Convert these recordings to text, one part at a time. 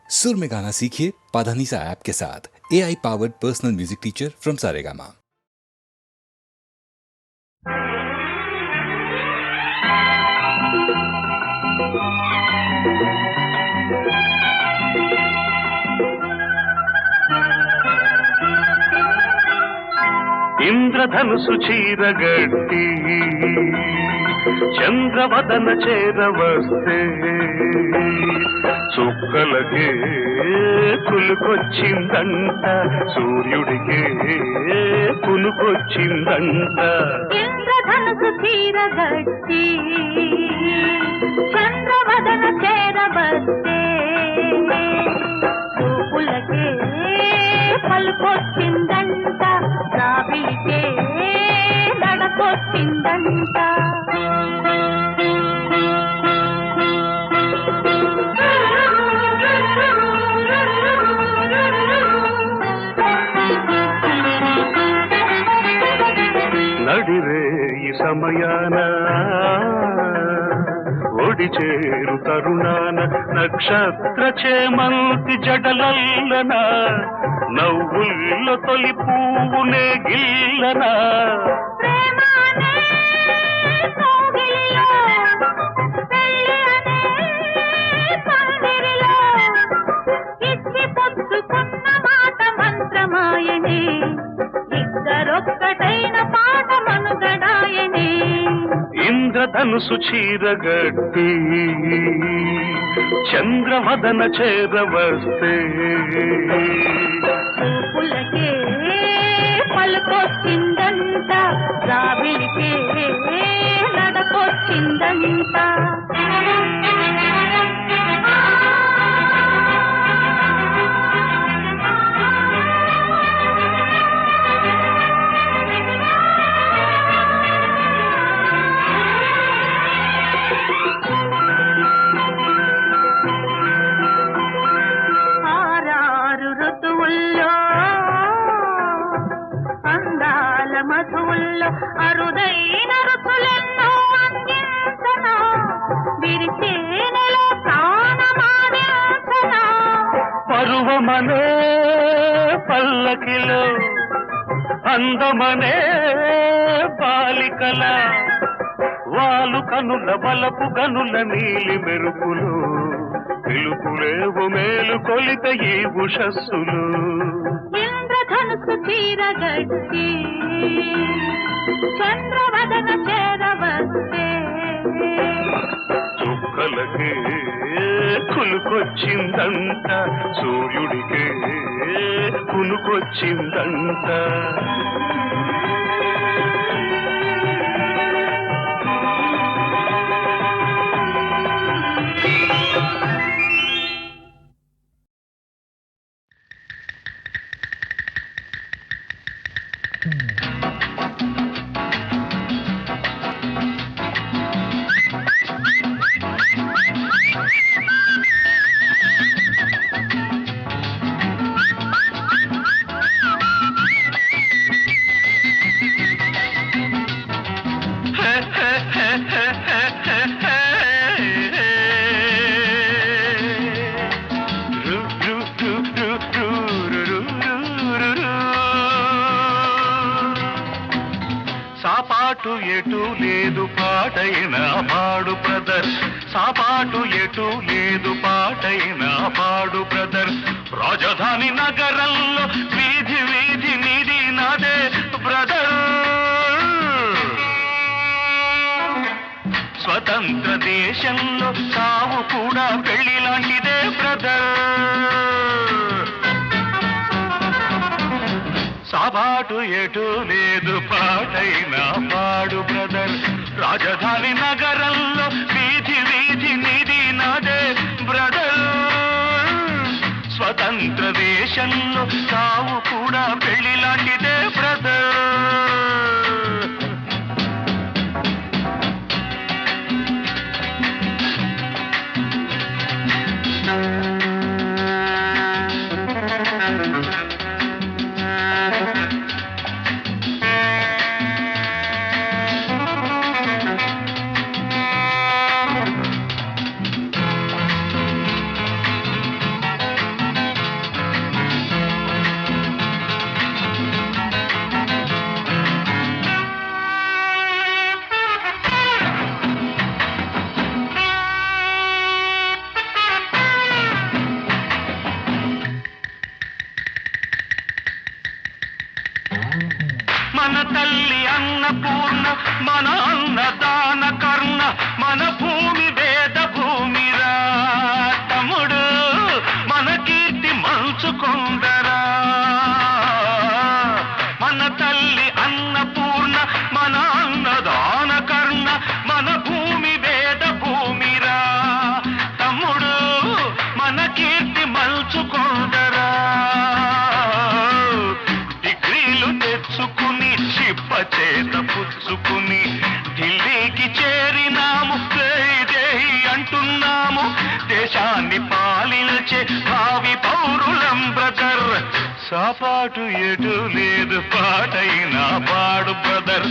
सुर में गाना सीखिए पाधानीसा ऐप के साथ। AI powered personal music teacher from Saregama. ఇంద్రధనుసు చీరగట్టి చంద్రవదన చేరవస్తే చుక్కలకే కులుకొచ్చిందంట, సూర్యుడికే కులుకొచ్చిందంట. ఇంద్రధనుసు చీరగట్టి చంద్రవదన చేరవస్తే చూపులకే పలుకొచ్చిందంట, రావిలికే నడకొచ్చిందంట. నడిరే ఈ సమయాన ఒడి చేరు తరుణాన నక్షత్ర చేమంతి జడలల్లన నవ్వుల్లో తొలి పువ్వునే గిల్లనా. ఇంద్రధనుసు చీరగట్టి చంద్రవదన చేరవస్తే చూపులకే పలుకొచ్చిందంట, రావిలికే నడకొచ్చిందంట. ఆరారు ఋతువుల్లో అందాల మధువుల్లో అరుదైన రుచులెన్నో అందించనా, విరిచేనెలో ప్రాణమాదించనా. పరువమనే పల్లకిలో అందమనే బాలికల వాలు కనుల వలపు గనుల నీలి మెరుపులు పిలుపులేవు మేలు కొలిత ఈ ఉషస్సులు. ఇంద్రధనుసు చీరగట్టి చంద్రవదన చేరవస్తే చుక్కలకే కులుకొచ్చిందంట, సూర్యుడికే కునుకొచ్చిందంట. సాపాటు ఎటు లేదు పాటైన పాడు బ్రదర్, సాపాటు ఎటు లేదు పాటైన పాడు బ్రదర్. రాజధాని నగరంలో వీధి వీధి నీది నాదే బ్రదర్. స్వతంత్ర దేశంలో సావు కూడా పెళ్లి లాంటిదే బ్రదర్. సాబాటు ఎటు లేదు పాటైన పాడు బ్రదర్. రాజధాని నగరంలో వీధి వీధి నీది నాదే బ్రదర్. స్వతంత్ర దేశంలో సావు కూడా పెళ్లి లాంటిదే బ్రదర్. మన అన్నదాన కర్ణ మన భూమి వేద భూమిరా తమ్ముడు మన కీర్తి మంచుకొందరా మన తల్లి అన్నపూర్ణ మన అన్నదాన కర్ణ మన భూమి వేద భూమిరా తమ్ముడు మన కీర్తి మంచుకొందరా డిగ్రీలు తెచ్చుకుని చిప్ప చేత పుచ్చుకుని ఢిల్లీకి చేరినాము జై అంటున్నాము దేశాన్ని పాలించే భావి పౌరులం బ్రదర్ సాపాటు ఎటు లేదు పాటైనా పాడు బ్రదర్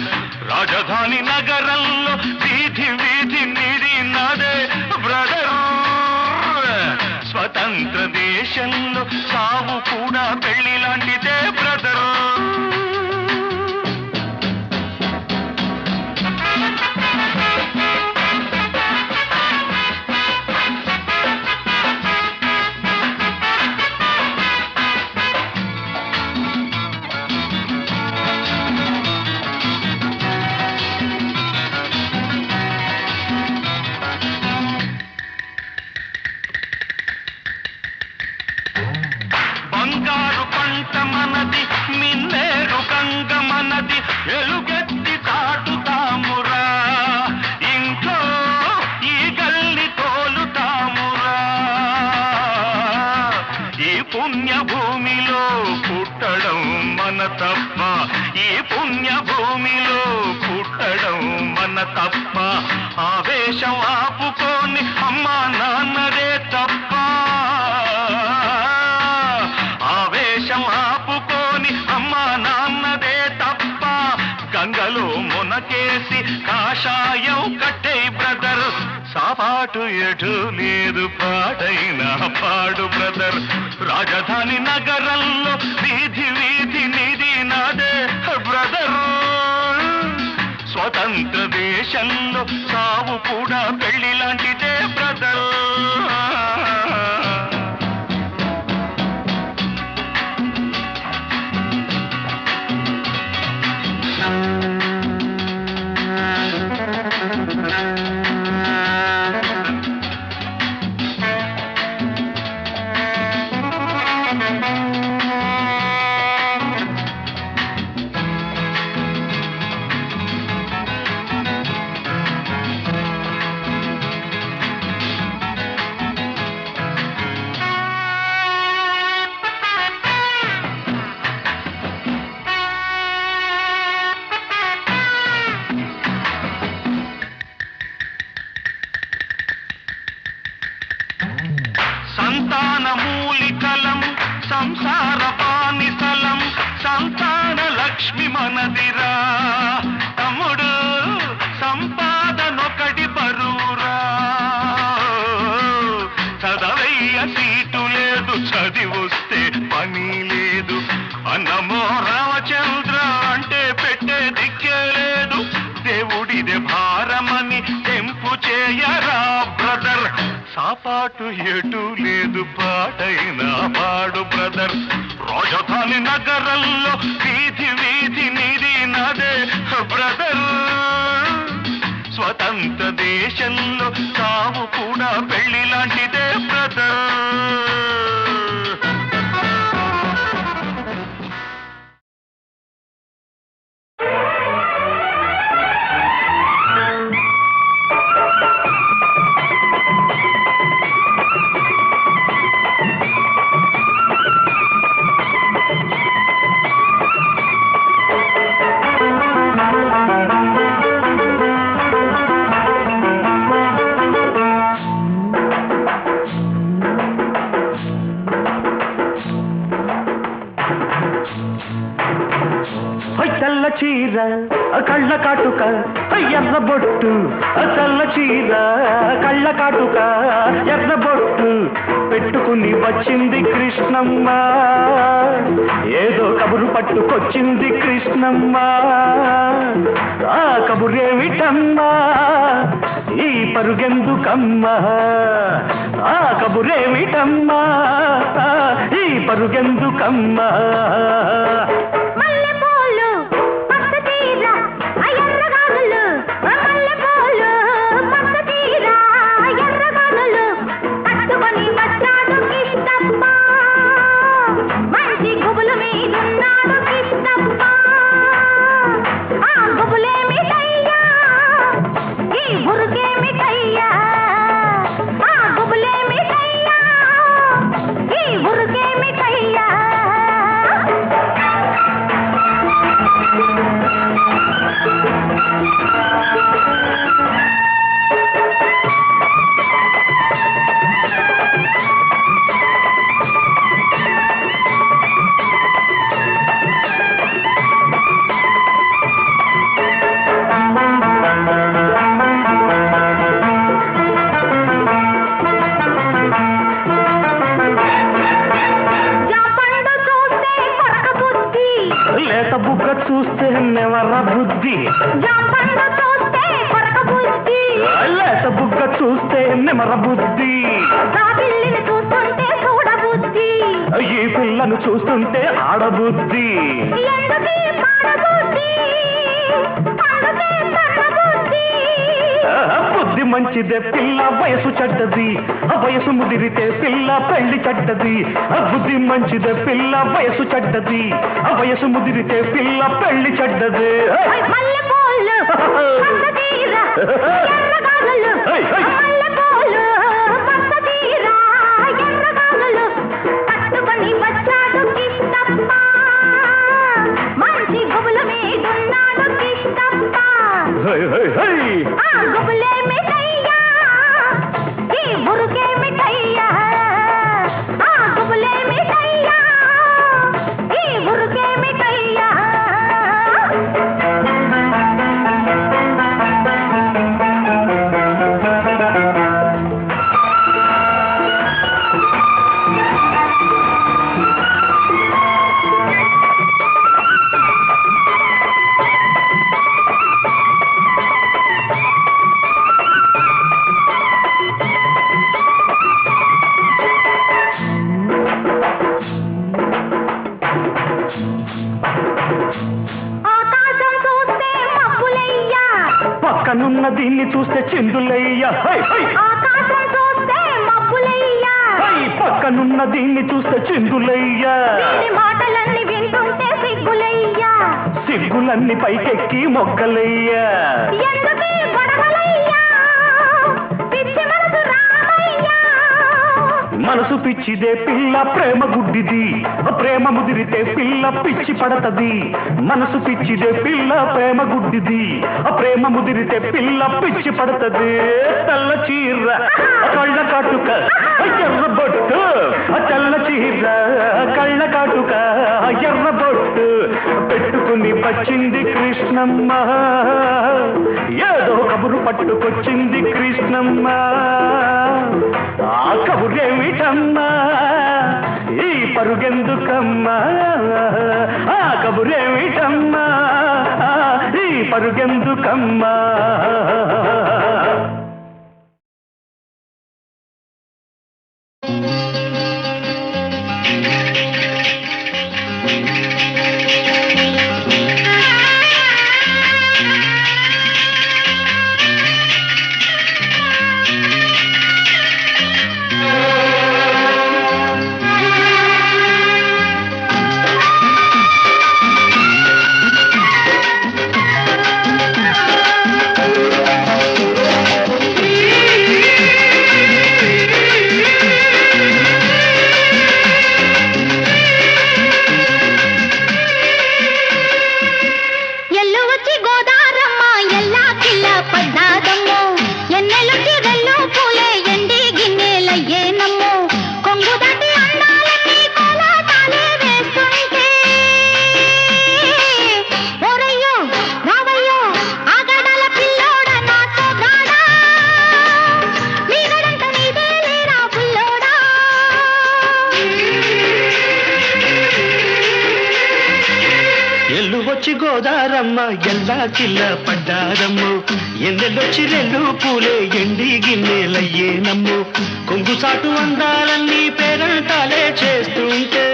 రాజధాని నగరంలో వీధి వీధి నిడి నదే బ్రదర్ స్వతంత్ర దేశంలో సావు కూడా పెళ్లి లాంటిదే బ్రదర్ బంగారు పంట మనది మిన్నేరు గంగ మనది ఎలుగెత్తి తాటుతామురా ఇంట్లో ఈ గల్లి తోలుతామురా ఈ పుణ్య భూమిలో పుట్టడం మన తప్ప ఈ పుణ్య భూమిలో పుట్టడం మన తప్ప ఆవేశం ఆపుకొని అమ్మా నాన్నదే తప్ప ఆపుకోని అమ్మా నాన్నదే తప్ప గంగలో మునకేసి కాషాయం కట్టే బ్రదర్ సాపాటు ఎటు లేదు పాటైనా పాడు బ్రదర్ రాజధాని నగరంలో వీధి వీధి నిధి నాదే బ్రదర్ స్వతంత్ర దేశంలో సావు కూడా పెళ్లి లాంటిదే బ్రదర్ సంతాన మూలికలం సంసార పానిసలం సంతాన లక్ష్మి మనదిరా తమ్ముడు సంపాదనొకటి బరువురా చదవయ్య సీటు లేదు చదివొస్తే పని లేదు అన్నమో రామచంద్ర అంటే పెట్టే దిక్కే లేదు దేవుడిదే భారమని తెంపు చేయరా బ్రదర్ సాపాటు ఎటు లేదు పాటైనా పాడు బ్రదర్ రాజధాని నగరంలో వీధి వీధి నిధి నదే బ్రదర్ స్వతంత్ర దేశంలో సావు కూడా పెళ్లి లాంటిదే బ్రదర్ తెల్ల చీర కళ్ళ కాటుక ఎర్ర బొట్టు తెల్ల చీర కళ్ళ కాటుక ఎర్ర బొట్టు పెట్టుకుని వచ్చింది కృష్ణమ్మ ఏదో కబురు పట్టుకొచ్చింది కృష్ణమ్మ ఆ కబురేమిటమ్మా ఈ పరుగెందుకమ్మా ఆ కబురేమిటమ్మా ఈ పరుగెందుకమ్మా మల్లెపూలు పచ్చ తీర ఎర్రగానులు లేత బుగ్గ చూస్తే నెవర బుద్ధి, జాంపండు చూస్తే కొరక బుద్ధి, లేత బుగ్గ చూస్తే నెమర బుద్ధి, పిల్లిని చూస్తుంటే చూడ బుద్ధి, ఈ పిల్లను చూస్తుంటే ఆడబుద్ధి. ఎందుకీ పాడబుద్ధి, అందుకే తన్నబుద్ధి. బుద్ధి మంచిదే పిల్ల వయసు చెడ్డది, వయసు ముదిరితే పిల్ల పెళ్లి చెడ్డది. బుద్ధి మంచిదే పిల్ల వయసు చెడ్డది, వయసు ముదిరితే పిల్ల పెళ్లి చెడ్డది. మల్లెపూలు పచ్చదీర ఎర్రగాలులు, మల్లెపూలు పచ్చదీర ఎర్రగాలులు పట్టుకొని వచ్చాడు కిష్టప్ప, మంచి గుబుల మీదున్నాడు కిష్టప్ప. ఆ గుబులే మిఠయ్యా, ఈ బురుకే మిఠయ్యా, ఆ గుబులే మిఠయ్యా, ఈ బురుకే మిఠయ్యా. ఆకాశం చూస్తే మబ్బులయ్యా, పక్కనున్న దీన్ని చూస్తే చిందులయ్యా, ఆకాశం చూస్తే మబ్బులయ్యా, పక్కనున్న దీన్ని చూస్తే చిందులయ్యా. వీరి మాటలన్నీ వింటుంటే సిగ్గులయ్యా, సిగ్గులన్నీ పైకెక్కి మొగ్గలయ్యా. ఎందుకీ గొడవలయ్యా, పిచ్చి మనసు రామయ్యా. మనసు పిచ్చిదే పిల్ల ప్రేమ గుడ్డిది, ప్రేమ ముదిరితే పిల్ల పిచ్చి పడతది. మనసు పిచ్చిదే పిల్ల ప్రేమ గుడ్డిది, ప్రేమ ముదిరితే పిల్ల పిచ్చి పడతది. తెల్ల చీర కళ్ళ కాటుక ఎర్ర బొట్టు, తెల్ల చీర కళ్ళ కాటుక ఎర్ర బొట్టు పెట్టుకుని వచ్చింది కృష్ణమ్మ, ఏదో కబురు పట్టుకొచ్చింది కృష్ణమ్మ. ఆ కబురేమిటమ్మా, ఈ పరుగెందుకమ్మా, ఆ కబురేమిటమ్మా, ఈ పరుగెందుకమ్మా. గోదారమ్మ ఎల్లా కిల్ల పడ్డారమ్ము, ఎన్నెల్లొచ్చి రెల్లు పూలే ఎండి గిన్నెలయ్యేనమ్ము. కొంగు సాటు అందాలన్నీ పేరంటాలే చేస్తుంటే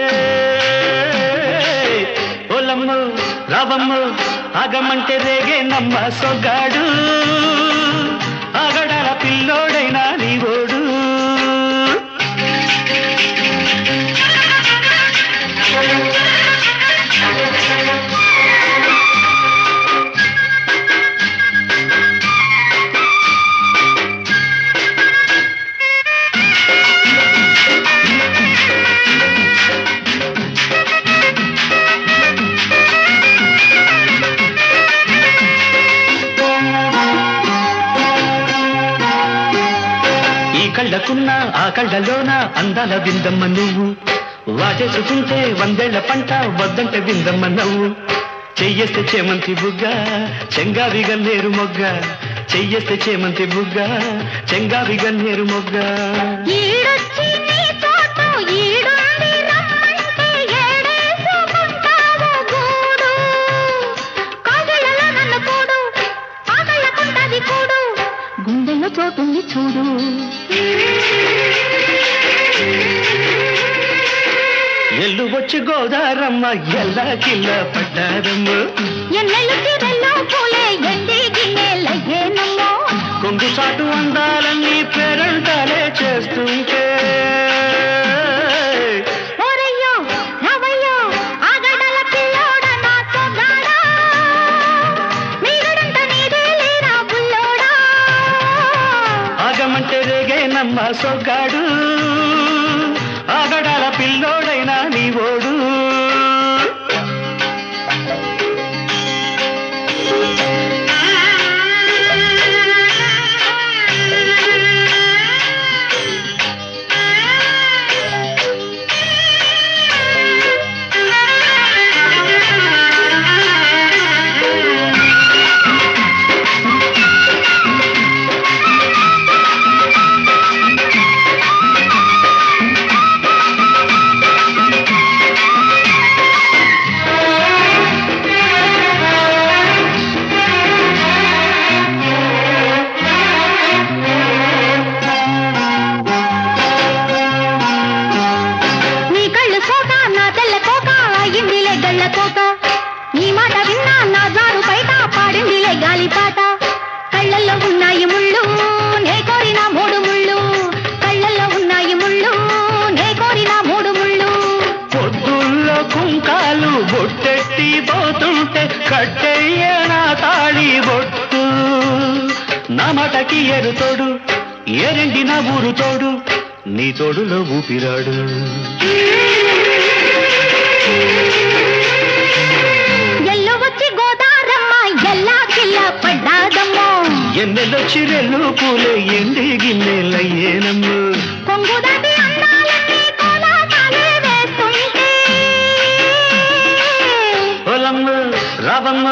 ఓలమ్ము రావమ్ము ఆగమంటే రేగేనమ్మ సొగ్గాడు, ఆగడాల పిల్లోడైనా నీవోడు. కళ్ళకున్న ఆ కళ్ళలోన అందాల విందమ్మ నువ్వు, వాటేసుకుంటే వందేళ్ల పంట వద్దంటే విందమ్మ నవ్వు. చెయ్యేస్తే చేమంతి బుగ్గ చెంగావి గన్నేరు మొగ్గ, చెయ్యేస్తే చేమంతి బుగ్గ చెంగావి గన్నేరు మొగ్గ. ఈడొచ్చి నీ తోట ఈడుంది రమ్మంటే ఏడేసుకుంటావు గూడు. ఎల్లు వచ్చి గోదారమ్మ ఎల్లా కిల్ల పడ్డారమ్మ ఎన్నెలు తిరల్లో పూలే ఎండి గిన్నెలయ్యేనమ్మో కొంగు చాటు అందాలన్నీ పేరంటాలే చేస్తుంటే ఓరయ్యో రవయ్యో ఆగడల పిల్లోడ నా సొగాడా మీగడంత నీదే లేరా బుల్లోడా ఆగమంటే రేగేనమ్మ సొగ్గాడు ఆగడాల పిల్లోడైనా నీ ఓడు నీ మాట విన్నా నా జారు బయట పాడిందిలే గాలిపాట కళ్ళల్లో ఉన్నాయి ముళ్ళు నే కోరిన మూడు ముళ్ళు కళ్ళల్లో ఉన్నాయి ముళ్ళు నే కోరిన మూడు ముళ్ళు పొద్దుల్లో కుంకాలు బొట్టెట్టి పోతుంటే కట్టెయ్య నా తాళి బొట్టు నా మాటకి ఎరుతోడు ఏరెండి నా ఊరు తోడు నీ తోడులో ఊపిరాడు ఎన్నెలొచ్చి రెల్లు పూలే ఎండి గిన్నెలయ్యేనమ్మ కొంగు దాటి అందాలన్నీ కోలాటాలే వేస్తుంటే పొలమ్మ రావమ్మ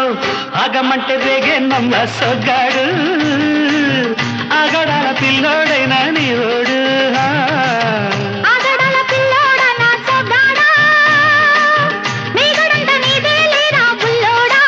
ఆగమంటే రేగేనమ్మ సొగ్గాడు ఆగడాల పిల్లోడైనా నీ ఓడు ఆగడాల పిల్లోడా నా సొగ్గాడా మీగడంత నీదే లేరా బుల్లోడా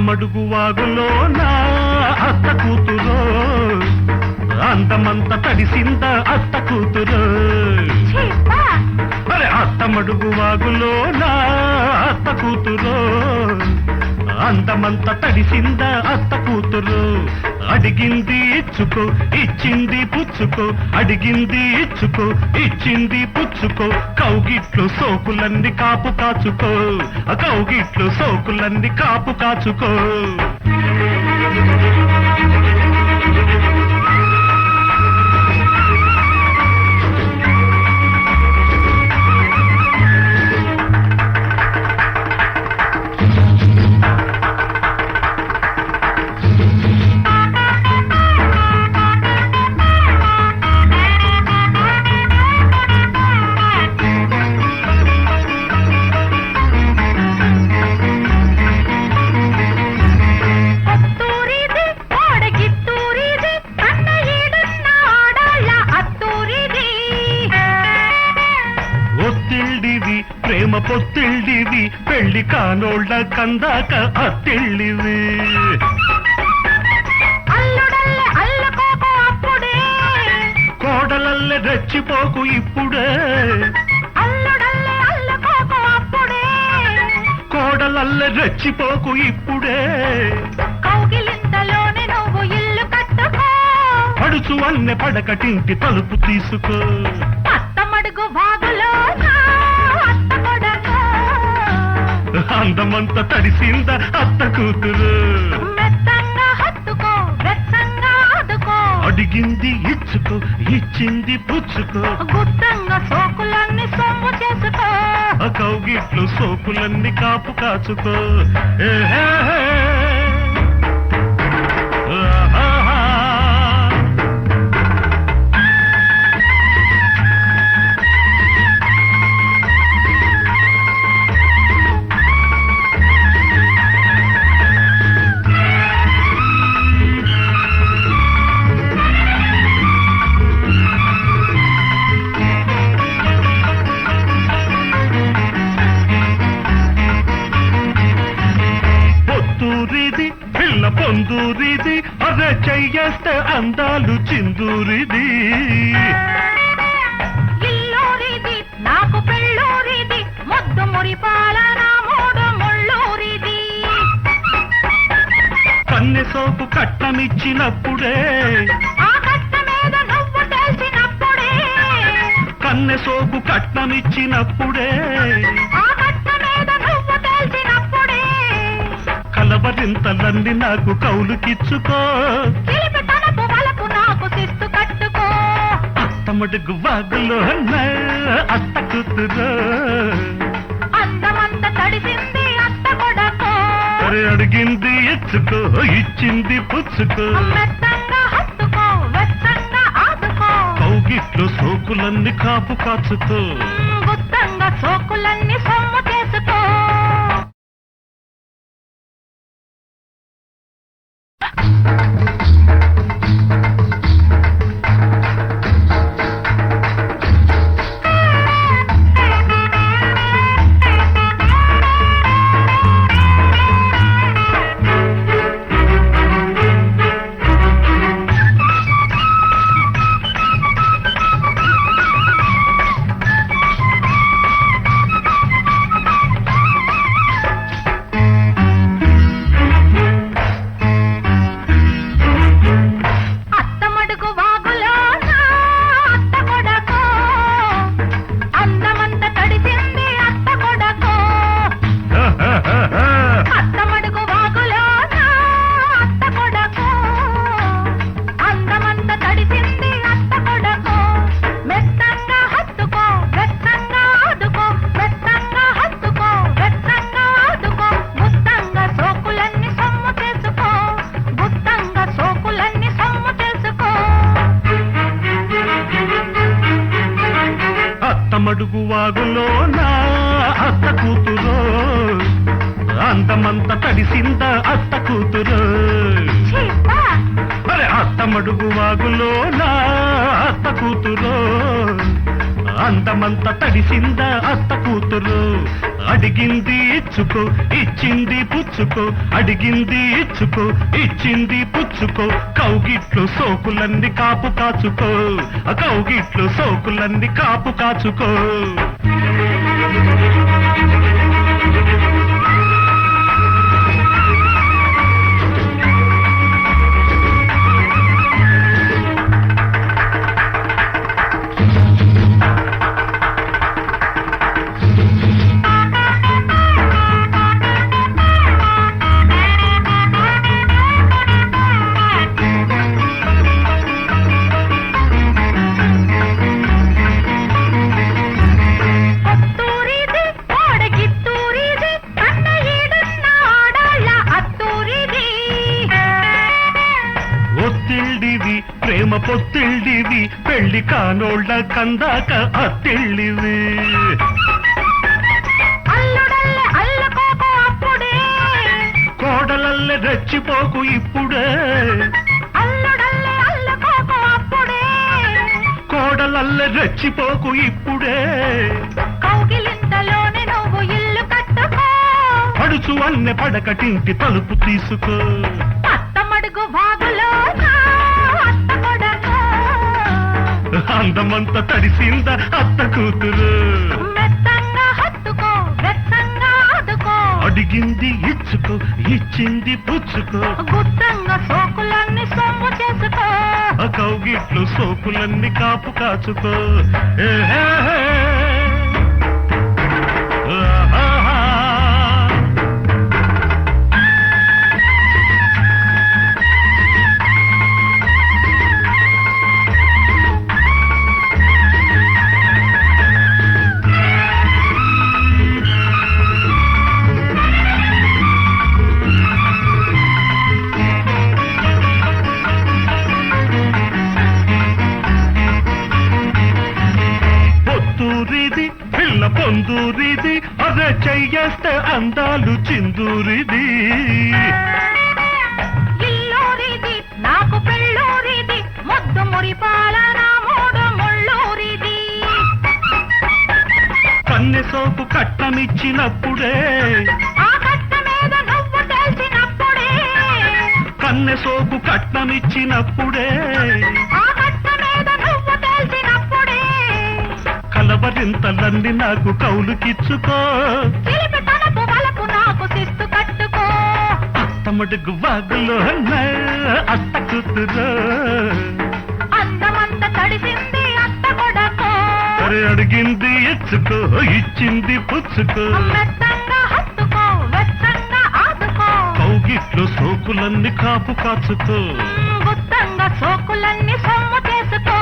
మడుగు వాగులో నా అత్త కూతురు అందమంత తడిసింద అత్త కూతురు అరే అత్త మడుగు వాగులో నా అత్త కూతురు అందమంత తడిసింద అత్త కూతురు అడిగింది ఇచ్చుకో ఇచ్చింది పుచ్చుకో అడిగింది ఇచ్చుకో ఇచ్చింది పుచ్చుకో కౌగిట్లు సోకులన్నీ కాపు కాచుకో కౌగిట్లు సోకులన్నీ కాపు కాచుకో ప్రేమ పొత్తిళ్ళివి పెళ్లి కానోళ్ళ కందాక అత్తిళ్ళివి కోడలల్లే రెచ్చిపోకు ఇప్పుడే అల్లుడల్లే అల్లుకోకు అప్పుడే కోడలల్లె రెచ్చిపోకు ఇప్పుడే కౌగిలింతలోనే నువ్వు ఇల్లు కట్టుకో పడుచు అన్నె పడకటింటి తలుపు తీసుకో అత్తమడుగు బాగులో అత్త కొడకు అందమంత తడిసింద అత్త కూతురు మెత్తంగా హత్తుకో వెచ్చంగా ఆదుకో అడిగింది ఇచ్చుకో ఇచ్చింది పుచ్చుకో గుత్తంగా సోకులన్నీ సొమ్ము చేసుకో ఆ కౌగిట్లు సోకులన్నీ కాపు కాచుకో పిల్ల పొందూరిది అదే చెయ్యేస్తే అందాలు చిందూరిది ఇల్లూరిది నాకు పెళ్ళూరిది ముద్దు మురిపాల నా మూడు ముళ్ళూరిది కన్నె సోపు కట్టమిచ్చినప్పుడే ఆ కట్ట మీద నువ్వు తెలిసినప్పుడే కన్నె సోపు కట్నమిచ్చినప్పుడే ఆ కట్ట మీద నువ్వు తెలిసినప్పుడే కలవరింతలన్నీ నాకు కౌలుకిచ్చుకో చిలిపి తనపు వలపు నాకు శిస్తు కట్టుకో అత్తమడుగు వాగులో అత్త కూతురు అందమంత తడిసింది అత్త కొడకో అరే అడిగింది ఇచ్చుకో ఇచ్చింది పుచ్చుకో మెత్తంగా హత్తుకో వెచ్చంగా ఆదుకో కౌగిట్లు సోకులన్నీ కాపు కాచుకో గుత్తంగా సోకులన్నీ సొమ్ము చేసుకో మడుగు వాగులో నా అత్త కూతురు అందమంత తడిసింద అత్త కూతురు మరి అత్త మడుగు వాగులో నా అత్త కూతురు అందమంత తడిసింద అత్త కూతురు అడిగింది ఇచ్చుకో ఇచ్చింది పుచ్చుకో అడిగింది ఇచ్చుకో ఇచ్చింది పుచ్చుకో కౌగిట్లు సోకులన్నీ కాపు కాచుకో కౌగిట్లు సోకులన్నీ కాపు కాచుకో ప్రేమ పొత్తిళ్ళివి పెళ్లి కానోళ్ళ కందాక అత్తిళ్ళివి కోడలల్లె రెచ్చిపోకు ఇప్పుడే కోడలల్లె రెచ్చిపోకు ఇప్పుడే కౌగిలింతలోనే నువ్వు ఇల్లు కట్టుకో పడుచు అన్నె పడకటింటి తలుపు తీసుకో అందమంతా తడిసిందా అత్త కూతురు మెత్తంగా హత్తుకో వెత్తంగా ఆదుకో అడిగింది ఇచ్చుకో ఇచ్చింది పుచ్చుకో గుత్తంగా సోకులన్నీ సొమ్ము చేసుకో కౌగిట్లు సోకులన్నీ కాపు కాచుకో పిల్ల పొందూరిది అదే చెయ్యేస్తే అందాలు చిందూరిది ఇల్లూరిది నాకు పెళ్ళూరిది ముద్దు మురిపాల నా మూడు ముళ్ళూరిది కన్నె సోపు కట్టమిచ్చినప్పుడే ఆ కట్ట మీద నువ్వు తెలిసినప్పుడే కన్నె సోపు కట్టమిచ్చినప్పుడే ఆ కట్ట మీద నువ్వు తెలిసినప్పుడే కలవరింతలన్నీ నాకు కౌలుకిచ్చుకో చిలిపి తనపు వలపు నాకు శిస్తు కట్టుకో అత్తమడుగు వాగులో అత్త కూతురు అందమంత తడిసింది అత్త కొడకో అరే అడిగింది ఇచ్చుకో ఇచ్చింది పుచ్చుకో మెత్తంగా హత్తుకో వెత్తంగా ఆదుకో కౌగిట్లు సోకులన్నీ కాపు కాచుకో గుత్తంగా సోకులన్నీ సొమ్ము చేసుకో